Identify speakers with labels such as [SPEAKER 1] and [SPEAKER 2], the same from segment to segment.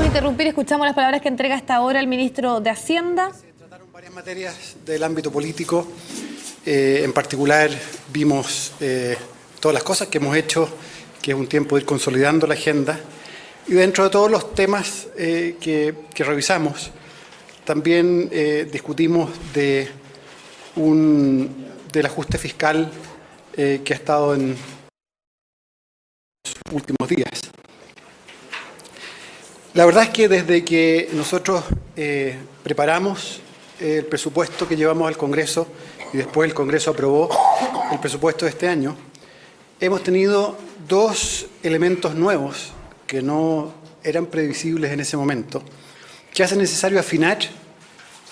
[SPEAKER 1] interrumpir, escuchamos las palabras que entrega hasta ahora el ministro de Hacienda.
[SPEAKER 2] Se trataron varias materias del ámbito político. En particular vimos todas las cosas que hemos hecho, que es un tiempo de ir consolidando la agenda. Y dentro de todos los temas que revisamos, también discutimos del ajuste fiscal que ha estado en los últimos días. La verdad es que desde que nosotros preparamos el presupuesto que llevamos al Congreso y después el Congreso aprobó el presupuesto de este año, hemos tenido dos elementos nuevos que no eran previsibles en ese momento, que hacen necesario afinar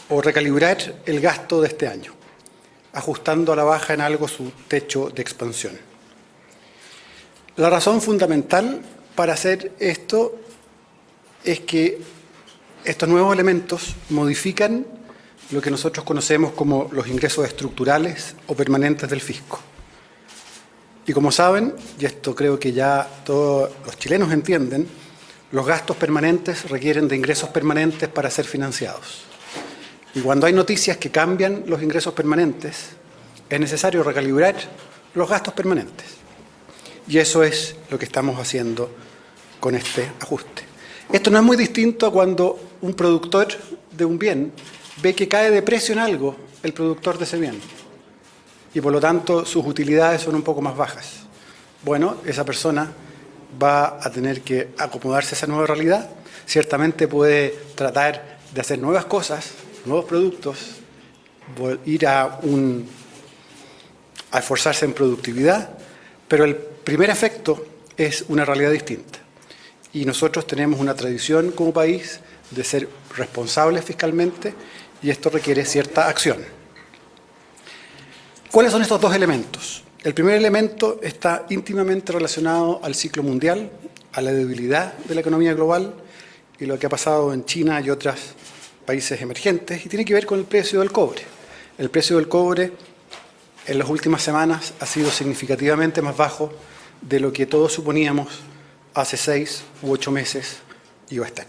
[SPEAKER 2] o recalibrar el gasto de este año, ajustando a la baja en algo su techo de expansión. La razón fundamental para hacer esto es que estos nuevos elementos modifican lo que nosotros conocemos como los ingresos estructurales o permanentes del fisco. Y como saben, y esto creo que ya todos los chilenos entienden, los gastos permanentes requieren de ingresos permanentes para ser financiados. Y cuando hay noticias que cambian los ingresos permanentes, es necesario recalibrar los gastos permanentes. Y eso es lo que estamos haciendo con este ajuste. Esto no es muy distinto a cuando un productor de un bien ve que cae de precio en algo el productor de ese bien y por lo tanto sus utilidades son un poco más bajas. Bueno, esa persona va a tener que acomodarse a esa nueva realidad. Ciertamente puede tratar de hacer nuevas cosas, nuevos productos, ir a esforzarse en productividad, pero el primer efecto es una realidad distinta. Y nosotros tenemos una tradición como país de ser responsables fiscalmente y esto requiere cierta acción. ¿Cuáles son estos dos elementos? El primer elemento está íntimamente relacionado al ciclo mundial, a la debilidad de la economía global y lo que ha pasado en China y otros países emergentes y tiene que ver con el precio del cobre. El precio del cobre en las últimas semanas ha sido significativamente más bajo de lo que todos suponíamos hace 6 u 8 meses iba a estar.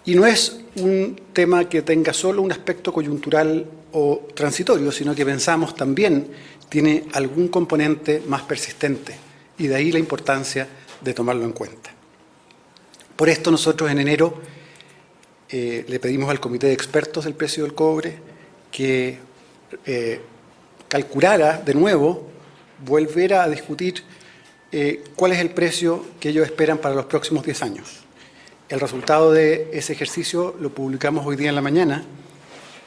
[SPEAKER 2] Y no es un tema que tenga solo un aspecto coyuntural o transitorio, sino que pensamos también tiene algún componente más persistente y de ahí la importancia de tomarlo en cuenta. Por esto nosotros en enero le pedimos al Comité de Expertos del precio del cobre que calculara de nuevo, volviera a discutir cuál es el precio que ellos esperan para los próximos 10 años. El resultado de ese ejercicio lo publicamos hoy día en la mañana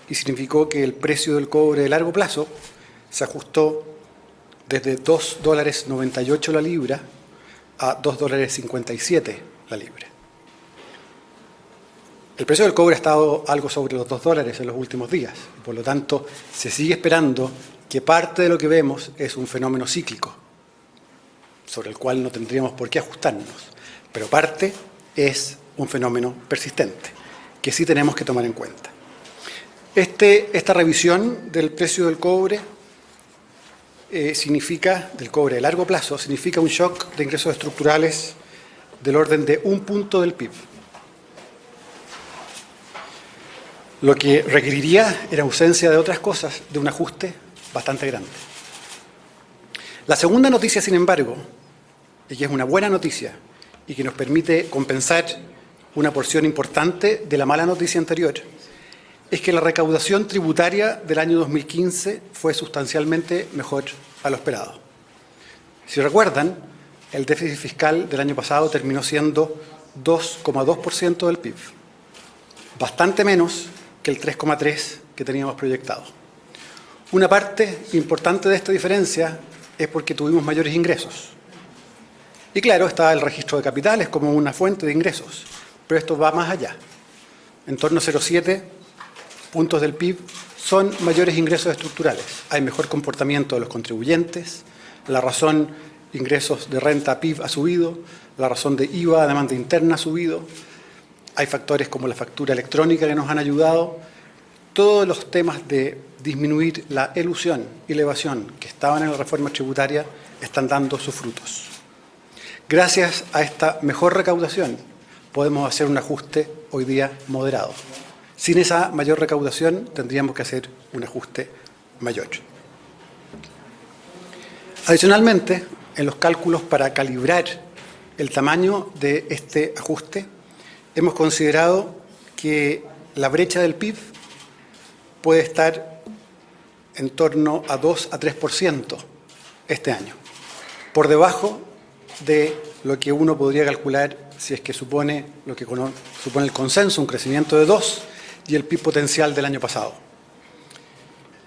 [SPEAKER 2] y significó que el precio del cobre de largo plazo se ajustó desde $2.98 la libra a $2.57 la libra. El precio del cobre ha estado algo sobre los $2 en los últimos días y por lo tanto se sigue esperando que parte de lo que vemos es un fenómeno cíclico sobre el cual no tendríamos por qué ajustarnos, pero parte es un fenómeno persistente, que sí tenemos que tomar en cuenta. Esta revisión del precio del cobre del cobre de largo plazo, significa un shock de ingresos estructurales del orden de 1 punto del PIB. Lo que requeriría, en ausencia de otras cosas, de un ajuste bastante grande. La segunda noticia, sin embargo, y que es una buena noticia y que nos permite compensar una porción importante de la mala noticia anterior, es que la recaudación tributaria del año 2015 fue sustancialmente mejor a lo esperado. Si recuerdan, el déficit fiscal del año pasado terminó siendo 2,2% del PIB, bastante menos que el 3,3% que teníamos proyectado. Una parte importante de esta diferencia es porque tuvimos mayores ingresos. Y claro, está el registro de capitales como una fuente de ingresos, pero esto va más allá. En torno a 0,7 puntos del PIB son mayores ingresos estructurales. Hay mejor comportamiento de los contribuyentes, la razón ingresos de renta a PIB ha subido, la razón de IVA a demanda interna ha subido, hay factores como la factura electrónica que nos han ayudado. Todos los temas de disminuir la elusión y la evasión que estaban en la reforma tributaria están dando sus frutos. Gracias a esta mejor recaudación, podemos hacer un ajuste hoy día moderado. Sin esa mayor recaudación tendríamos que hacer un ajuste mayor. Adicionalmente, en los cálculos para calibrar el tamaño de este ajuste, hemos considerado que la brecha del PIB puede estar en torno a 2 a 3% este año, por debajo de lo que uno podría calcular si es que supone lo que supone el consenso, un crecimiento de 2 y el PIB potencial del año pasado.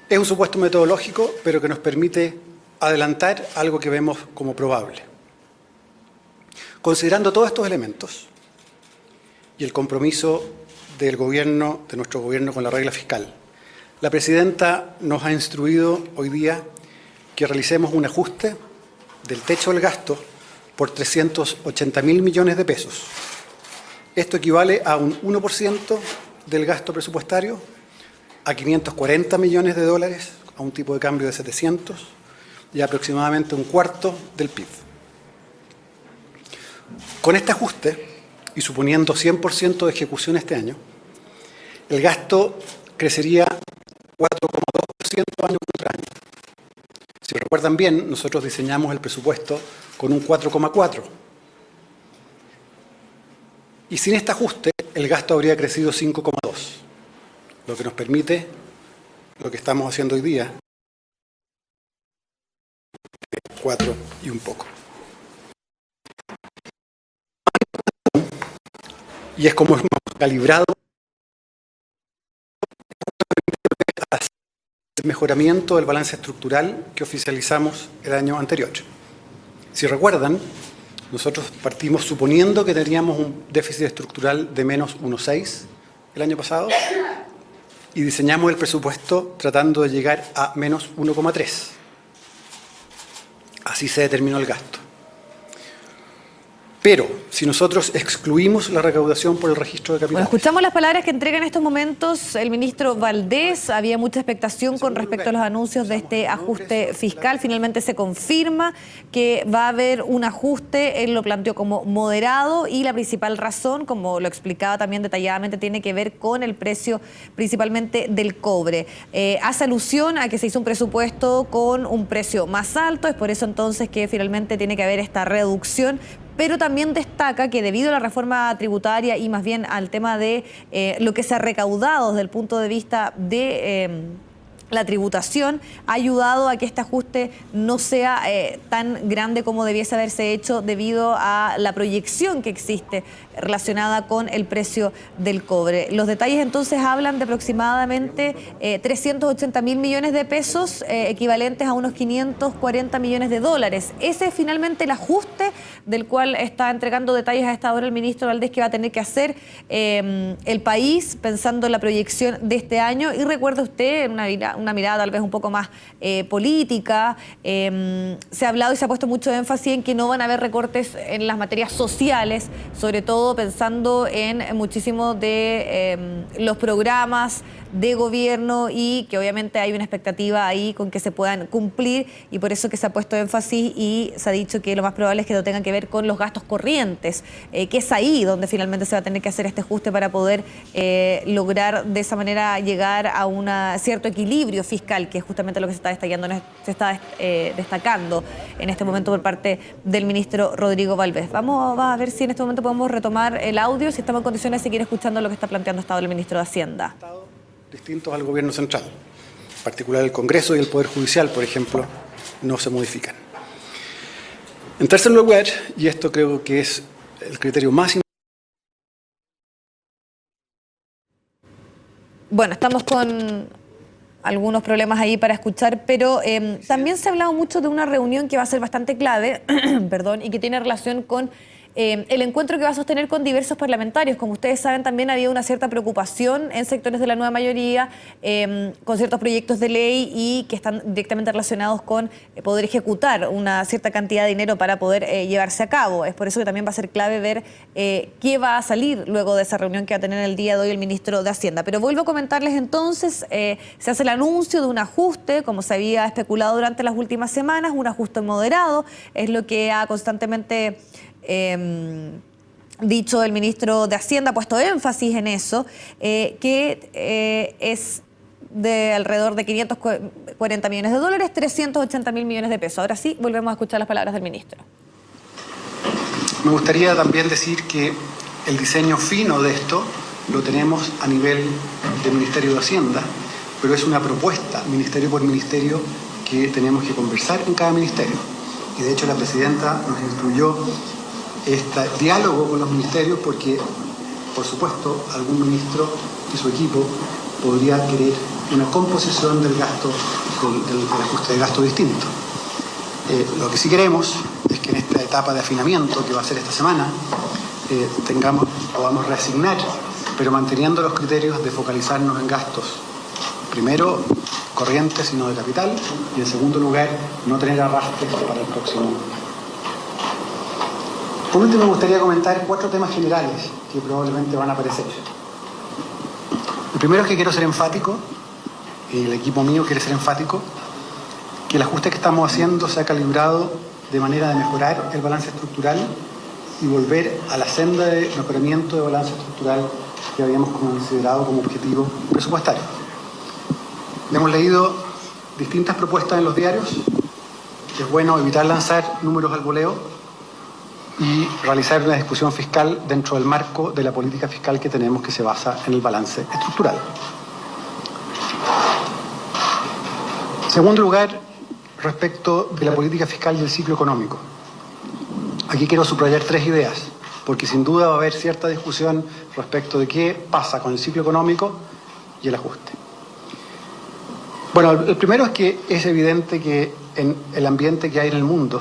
[SPEAKER 2] Es un supuesto metodológico, pero que nos permite adelantar algo que vemos como probable. Considerando todos estos elementos y el compromiso de nuestro gobierno con la regla fiscal, la presidenta nos ha instruido hoy día que realicemos un ajuste del techo del gasto por 380.000 millones de pesos. Esto equivale a un 1% del gasto presupuestario, a 540 millones de dólares, a un tipo de cambio de 700, y aproximadamente un cuarto del PIB. Con este ajuste, y suponiendo 100% de ejecución este año, el gasto crecería 4,2% año contra año. Si recuerdan bien, nosotros diseñamos el presupuesto con un 4,4%. Y sin este ajuste, el gasto habría crecido 5,2%, lo que nos permite, lo que estamos haciendo hoy día, 4 y un poco. Y es como hemos calibrado el mejoramiento del balance estructural que oficializamos el año anterior. Si recuerdan, nosotros partimos suponiendo que teníamos un déficit estructural de menos 1,6 el año pasado y diseñamos el presupuesto tratando de llegar a menos 1,3. Así se determinó el gasto. Pero, si nosotros excluimos la recaudación por el registro de capitales...
[SPEAKER 1] Bueno, escuchamos las palabras que entrega en estos momentos el ministro Valdés. Había mucha expectación con respecto a los anuncios de este ajuste fiscal. Finalmente se confirma que va a haber un ajuste. Él lo planteó como moderado y la principal razón, como lo explicaba también detalladamente, tiene que ver con el precio principalmente del cobre. Hace alusión a que se hizo un presupuesto con un precio más alto. Es por eso entonces que finalmente tiene que haber esta reducción. Pero también destaca que debido a la reforma tributaria y más bien al tema de lo que se ha recaudado desde el punto de vista de la tributación, ha ayudado a que este ajuste no sea tan grande como debiese haberse hecho debido a la proyección que existe relacionada con el precio del cobre. Los detalles entonces hablan de aproximadamente 380.000 millones de pesos, equivalentes a unos 540 millones de dólares. Ese es finalmente el ajuste del cual está entregando detalles a esta hora el ministro Valdés, que va a tener que hacer el país pensando en la proyección de este año. Y recuerda usted, en una mirada tal vez un poco más política, se ha hablado y se ha puesto mucho énfasis en que no van a haber recortes en las materias sociales, sobre todo pensando en muchísimos de los programas de gobierno y que obviamente hay una expectativa ahí con que se puedan cumplir, y por eso que se ha puesto énfasis y se ha dicho que lo más probable es que no tenga que ver con los gastos corrientes, que es ahí donde finalmente se va a tener que hacer este ajuste para poder lograr de esa manera llegar a un cierto equilibrio fiscal, que es justamente lo que se está destacando en este momento por parte del ministro Rodrigo Valdés. Vamos a ver si en este momento podemos retomar el audio, si estamos en condiciones de seguir escuchando lo que está planteando hasta ahora el ministro de Hacienda.
[SPEAKER 2] Distintos al gobierno central, en particular el Congreso y el Poder Judicial, por ejemplo, no se modifican. En tercer lugar, y esto creo que es el criterio más importante.
[SPEAKER 1] Bueno, estamos con algunos problemas ahí para escuchar, pero también se ha hablado mucho de una reunión que va a ser bastante clave, perdón, y que tiene relación con el encuentro que va a sostener con diversos parlamentarios. Como ustedes saben, también había una cierta preocupación en sectores de la nueva mayoría con ciertos proyectos de ley y que están directamente relacionados con poder ejecutar una cierta cantidad de dinero para poder llevarse a cabo. Es por eso que también va a ser clave ver qué va a salir luego de esa reunión que va a tener el día de hoy el ministro de Hacienda. Pero vuelvo a comentarles entonces, se hace el anuncio de un ajuste, como se había especulado durante las últimas semanas, un ajuste moderado, es lo que ha constantemente dicho el ministro de Hacienda, ha puesto énfasis en eso, que es de alrededor de 540 millones de dólares, 380 mil millones de pesos. Ahora sí, volvemos a escuchar las palabras del ministro.
[SPEAKER 2] Me gustaría también decir que el diseño fino de esto lo tenemos a nivel del Ministerio de Hacienda, pero es una propuesta, ministerio por ministerio, que tenemos que conversar en cada ministerio. Y de hecho la presidenta nos instruyó este diálogo con los ministerios porque, por supuesto, algún ministro y su equipo podría querer una composición del gasto, del ajuste de gasto distinto. Lo que sí queremos es que en esta etapa de afinamiento que va a ser esta semana, podamos reasignar, pero manteniendo los criterios de focalizarnos en gastos, primero corrientes y no de capital, y en segundo lugar, no tener arrastres para el próximo año. Por último, me gustaría comentar 4 temas generales que probablemente van a aparecer. El primero es que quiero ser enfático, y el equipo mío quiere ser enfático, que el ajuste que estamos haciendo se ha calibrado de manera de mejorar el balance estructural y volver a la senda de mejoramiento de balance estructural que habíamos considerado como objetivo presupuestario. Hemos leído distintas propuestas en los diarios. Es bueno evitar lanzar números al voleo y realizar una discusión fiscal dentro del marco de la política fiscal que tenemos, que se basa en el balance estructural. En segundo lugar, respecto de la política fiscal y el ciclo económico. Aquí quiero subrayar 3 ideas, porque sin duda va a haber cierta discusión respecto de qué pasa con el ciclo económico y el ajuste. Bueno, el primero es que es evidente que en el ambiente que hay en el mundo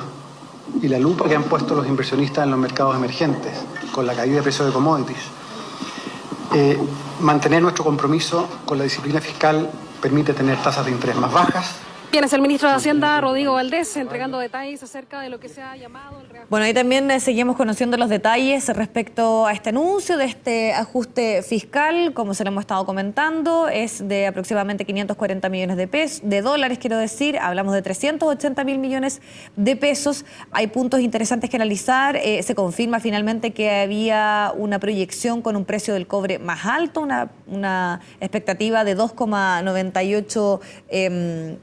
[SPEAKER 2] y la lupa que han puesto los inversionistas en los mercados emergentes, con la caída de precios de commodities, mantener nuestro compromiso con la disciplina fiscal permite tener tasas de interés más bajas.
[SPEAKER 3] Bien, es el ministro de Hacienda, Rodrigo Valdés, entregando detalles acerca de lo que se ha llamado el reajuste.
[SPEAKER 1] Bueno, ahí también seguimos conociendo los detalles respecto a este anuncio de este ajuste fiscal. Como se lo hemos estado comentando, es de aproximadamente 540 millones de dólares, quiero decir. Hablamos de 380 mil millones de pesos. Hay puntos interesantes que analizar. Se confirma finalmente que había una proyección con un precio del cobre más alto, una expectativa de 2,98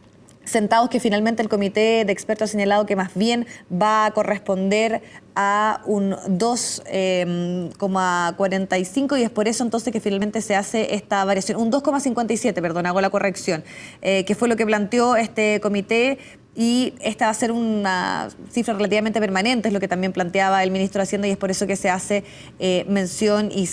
[SPEAKER 1] centavos, que finalmente el comité de expertos ha señalado que más bien va a corresponder a un 2,45, y es por eso entonces que finalmente se hace esta variación, un 2,57, perdón, hago la corrección, que fue lo que planteó este comité. Y esta va a ser una cifra relativamente permanente, es lo que también planteaba el ministro de Hacienda, y es por eso que se hace mención y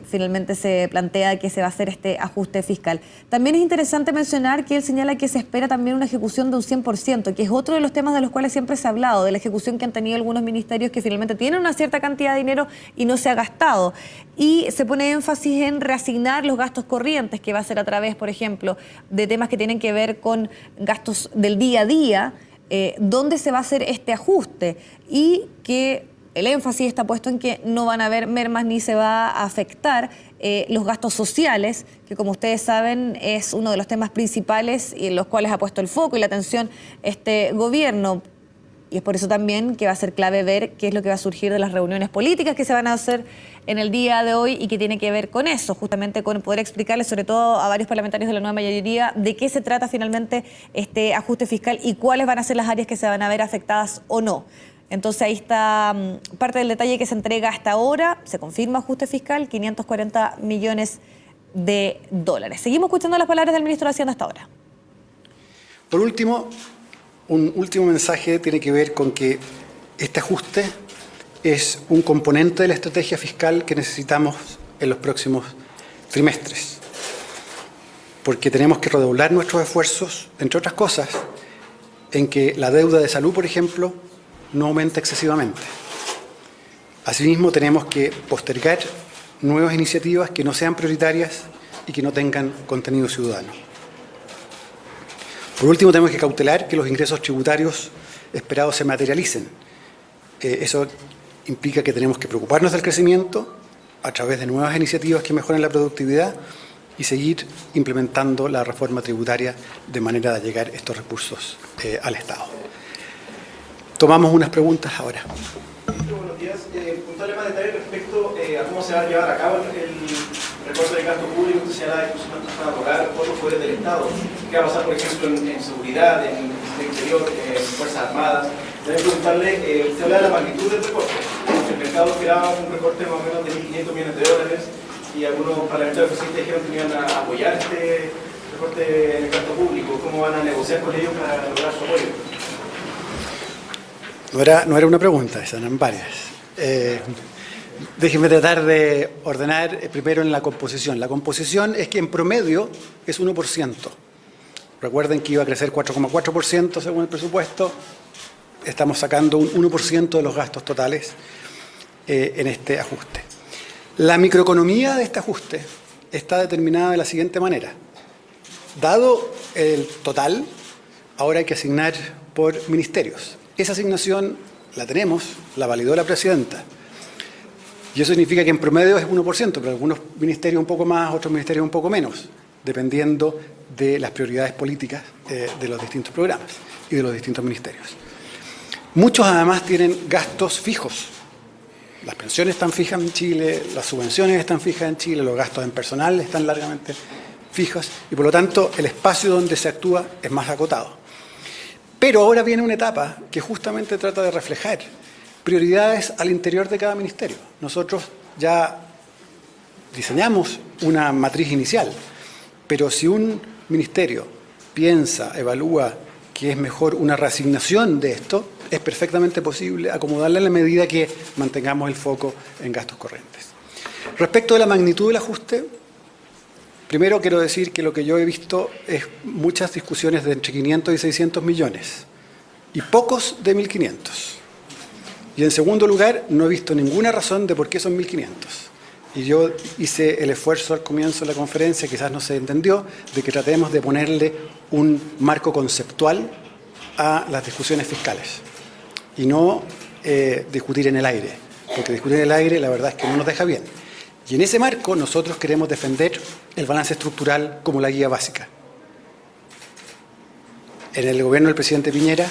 [SPEAKER 1] finalmente se plantea que se va a hacer este ajuste fiscal. También es interesante mencionar que él señala que se espera también una ejecución de un 100%, que es otro de los temas de los cuales siempre se ha hablado, de la ejecución que han tenido algunos ministerios que finalmente tienen una cierta cantidad de dinero y no se ha gastado. Y se pone énfasis en reasignar los gastos corrientes, que va a ser a través, por ejemplo, de temas que tienen que ver con gastos del día a día, dónde se va a hacer este ajuste, y que el énfasis está puesto en que no van a haber mermas ni se va a afectar los gastos sociales, que como ustedes saben es uno de los temas principales y en los cuales ha puesto el foco y la atención este gobierno. Y es por eso también que va a ser clave ver qué es lo que va a surgir de las reuniones políticas que se van a hacer en el día de hoy y que tiene que ver con eso, justamente con poder explicarles, sobre todo a varios parlamentarios de la nueva mayoría, de qué se trata finalmente este ajuste fiscal y cuáles van a ser las áreas que se van a ver afectadas o no. Entonces ahí está parte del detalle que se entrega hasta ahora. Se confirma ajuste fiscal, 540 millones de dólares. Seguimos escuchando las palabras del ministro de Hacienda hasta ahora.
[SPEAKER 2] Por último, un último mensaje tiene que ver con que este ajuste es un componente de la estrategia fiscal que necesitamos en los próximos trimestres, porque tenemos que redoblar nuestros esfuerzos, entre otras cosas, en que la deuda de salud, por ejemplo, no aumente excesivamente. Asimismo, tenemos que postergar nuevas iniciativas que no sean prioritarias y que no tengan contenido ciudadano. Por último, tenemos que cautelar que los ingresos tributarios esperados se materialicen. Eso implica que tenemos que preocuparnos del crecimiento a través de nuevas iniciativas que mejoren la productividad y seguir implementando la reforma tributaria de manera de llegar estos recursos al Estado. Tomamos unas preguntas ahora.
[SPEAKER 4] Buenos días. Puntualmente más detalle respecto cómo se va a llevar a cabo el recorte de gasto público. Usted señala que van a tocar otros poderes del Estado. ¿Qué va a pasar, por ejemplo, en seguridad, en el interior, en Fuerzas Armadas? Debe preguntarle, usted habla de la magnitud del recorte. El mercado esperaba un recorte de más o menos de 1.500 millones de dólares y algunos parlamentarios oficialistas dijeron que iban a apoyar este recorte en el gasto público. ¿Cómo van a negociar con ellos para lograr su apoyo?
[SPEAKER 2] No era una pregunta, eran varias. Déjenme tratar de ordenar primero en la composición. La composición es que en promedio es 1%. Recuerden que iba a crecer 4,4% según el presupuesto. Estamos sacando un 1% de los gastos totales en este ajuste. La microeconomía de este ajuste está determinada de la siguiente manera. Dado el total, ahora hay que asignar por ministerios. Esa asignación la tenemos, la validó la presidenta. Y eso significa que en promedio es 1%, pero algunos ministerios un poco más, otros ministerios un poco menos, dependiendo de las prioridades políticas de los distintos programas y de los distintos ministerios. Muchos además tienen gastos fijos. Las pensiones están fijas en Chile, las subvenciones están fijas en Chile, los gastos en personal están largamente fijos y por lo tanto el espacio donde se actúa es más acotado. Pero ahora viene una etapa que justamente trata de reflejar prioridades al interior de cada ministerio. Nosotros ya diseñamos una matriz inicial, pero si un ministerio piensa, evalúa que es mejor una reasignación de esto, es perfectamente posible acomodarla en la medida que mantengamos el foco en gastos corrientes. Respecto de la magnitud del ajuste, primero quiero decir que lo que yo he visto es muchas discusiones de entre 500 y 600 millones y pocos de 1.500. Y en segundo lugar, no he visto ninguna razón de por qué son 1.500. Y yo hice el esfuerzo al comienzo de la conferencia, quizás no se entendió, de que tratemos de ponerle un marco conceptual a las discusiones fiscales y no discutir en el aire, porque discutir en el aire la verdad es que no nos deja bien. Y en ese marco nosotros queremos defender el balance estructural como la guía básica. En el gobierno del presidente Piñera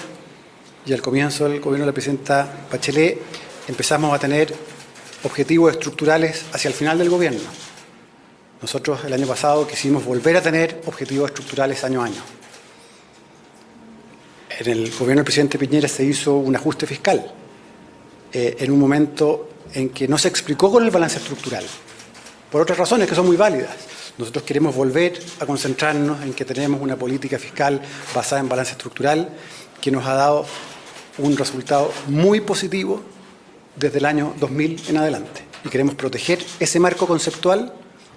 [SPEAKER 2] y al comienzo del gobierno de la presidenta Bachelet empezamos a tener objetivos estructurales hacia el final del gobierno. Nosotros el año pasado quisimos volver a tener objetivos estructurales año a año. En el gobierno del presidente Piñera se hizo un ajuste fiscal en un momento en que no se explicó con el balance estructural, por otras razones que son muy válidas. Nosotros queremos volver a concentrarnos en que tenemos una política fiscal basada en balance estructural que nos ha dado un resultado muy positivo desde el año 2000 en adelante. Y queremos proteger ese marco conceptual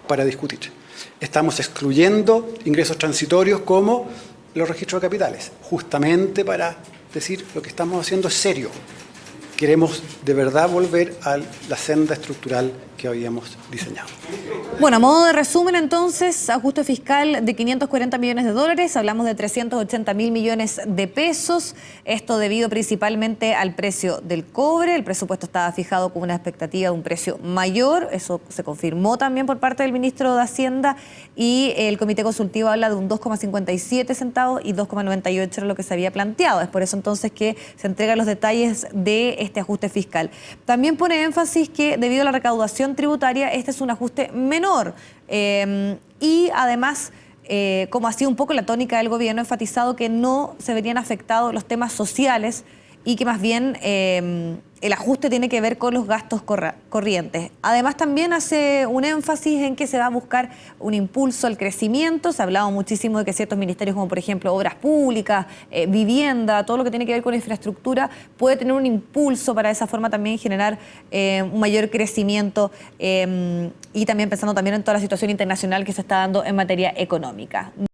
[SPEAKER 2] para discutir. Estamos excluyendo ingresos transitorios como los registros de capitales, justamente para decir lo que estamos haciendo es serio. Queremos de verdad volver a la senda estructural que habíamos diseñado.
[SPEAKER 1] Bueno, a modo de resumen entonces, ajuste fiscal de 540 millones de dólares, hablamos de 380.000 millones de pesos, esto debido principalmente al precio del cobre. El presupuesto estaba fijado con una expectativa de un precio mayor, eso se confirmó también por parte del ministro de Hacienda, y el comité consultivo habla de un 2,57 centavos y 2,98 era lo que se había planteado. Es por eso entonces que se entregan los detalles de este ajuste fiscal. También pone énfasis que debido a la recaudación tributaria, este es un ajuste menor y además, como ha sido un poco la tónica del gobierno, ha enfatizado que no se verían afectados los temas sociales y que más bien el ajuste tiene que ver con los gastos corrientes. Además también hace un énfasis en que se va a buscar un impulso al crecimiento. Se ha hablado muchísimo de que ciertos ministerios como por ejemplo obras públicas, vivienda, todo lo que tiene que ver con infraestructura puede tener un impulso para de esa forma también generar un mayor crecimiento y también pensando también en toda la situación internacional que se está dando en materia económica.